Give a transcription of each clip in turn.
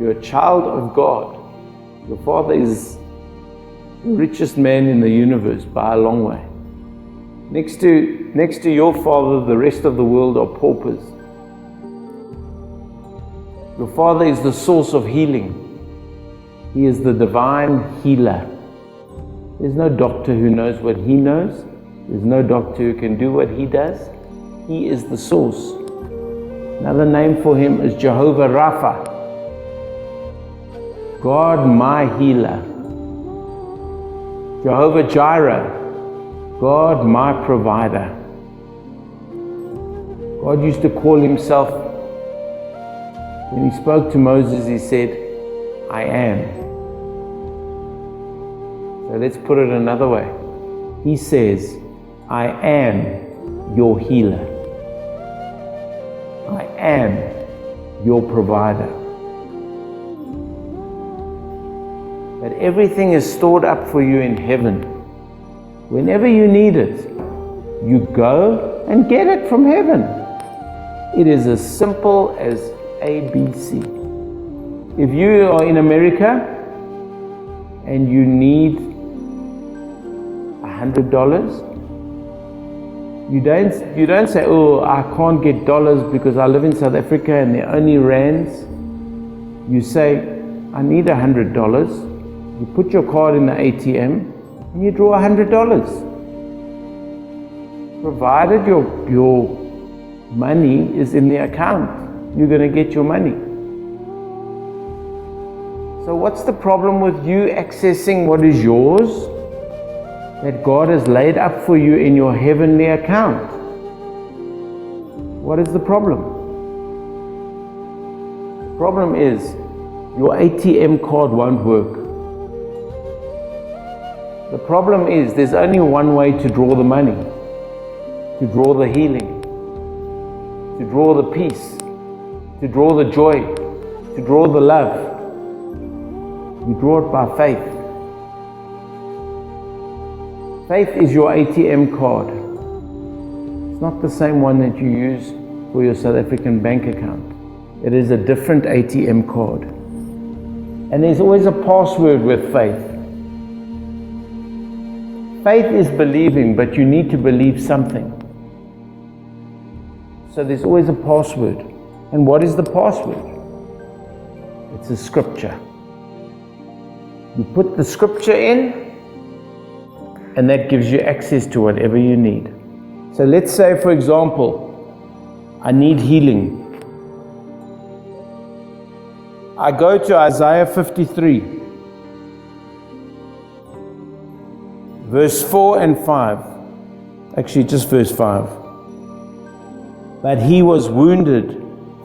You're a child of God. Your Father is the richest man in the universe by a long way. Next to your Father, the rest of the world are paupers. Your Father is the source of healing. He is the divine healer. There's no doctor who knows what He knows. There's no doctor who can do what He does. He is the source. Another name for Him is Jehovah Rapha, God my healer. Jehovah Jireh, God my provider. God used to call Himself, when He spoke to Moses, He said, I am. So let's put it another way. He says, I am your healer. I am your provider. But everything is stored up for you in heaven. Whenever you need it, you go and get it from heaven. It is as simple as ABC. If you are in America and you need $100, you don't say, oh, I can't get dollars because I live in South Africa and they're only rands. You say, I need $100. You put your card in the ATM and you draw $100. Provided your money is in the account, you're going to get your money. So what's the problem with you accessing what is yours that God has laid up for you in your heavenly account? What is the problem? The problem is your ATM card won't work. The problem is there's only one way to draw the money, to draw the healing, to draw the peace, to draw the joy, to draw the love. You draw it by faith. Faith is your ATM card. It's not the same one that you use for your South African bank account. It is a different ATM card. And there's always a password with faith. Faith is believing, but you need to believe something. So there's always a password. And what is the password? It's a scripture. You put the scripture in, and that gives you access to whatever you need. So let's say, for example, I need healing. I go to Isaiah 53. Verse 4 and 5. Actually, just verse 5. But He was wounded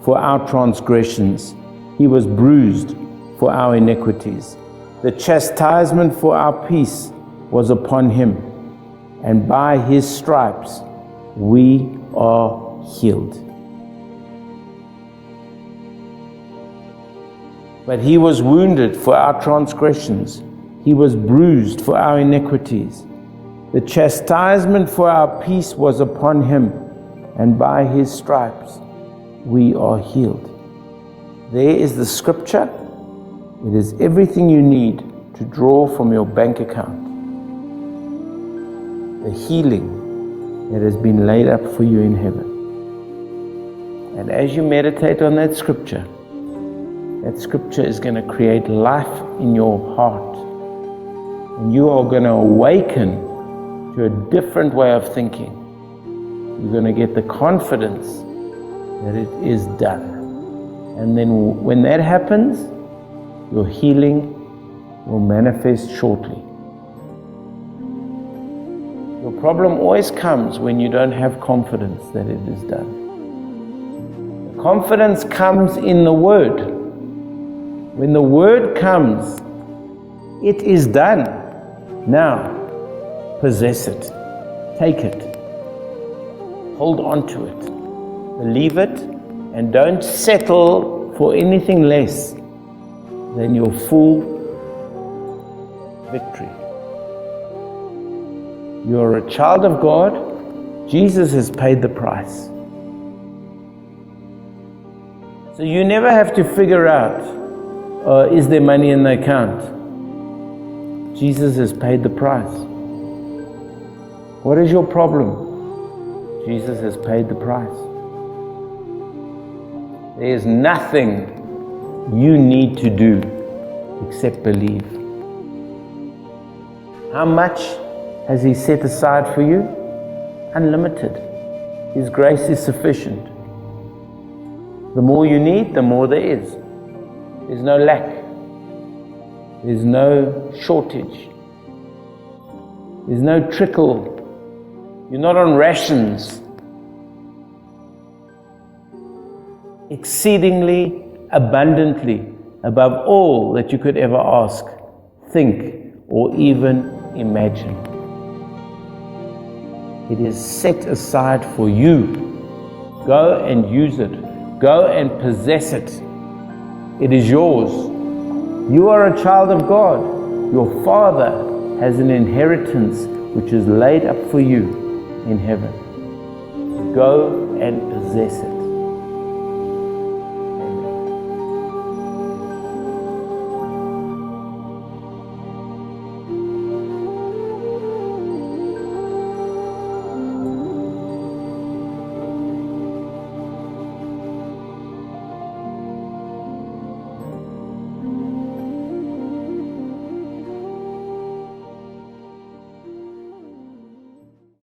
for our transgressions. He was bruised for our iniquities. The chastisement for our peace was upon Him, and by His stripes we are healed. But He was wounded for our transgressions. He was bruised for our iniquities. The chastisement for our peace was upon Him, and by His stripes we are healed. There is the scripture. It is everything you need to draw from your bank account. The healing that has been laid up for you in heaven. And as you meditate on that scripture is going to create life in your heart. And you are going to awaken to a different way of thinking. You're going to get the confidence that it is done. And then when that happens, your healing will manifest shortly. Your problem always comes when you don't have confidence that it is done. The confidence comes in the Word. When the Word comes, it is done. Now, possess it. Take it. Hold on to it. Believe it, and don't settle for anything less than your full victory. You are a child of God. Jesus has paid the price. So you never have to figure out Is there money in the account? Jesus has paid the price. What is your problem? Jesus has paid the price. There is nothing you need to do except believe. How much has He set aside for you? Unlimited. His grace is sufficient. The more you need, the more there is. There's no lack. There's no shortage. There's no trickle. You're not on rations. Exceedingly, abundantly, above all that you could ever ask, think, or even imagine. It is set aside for you. Go and use it. Go and possess it. It is yours. You are a child of God. Your Father has an inheritance which is laid up for you in heaven. Go and possess it.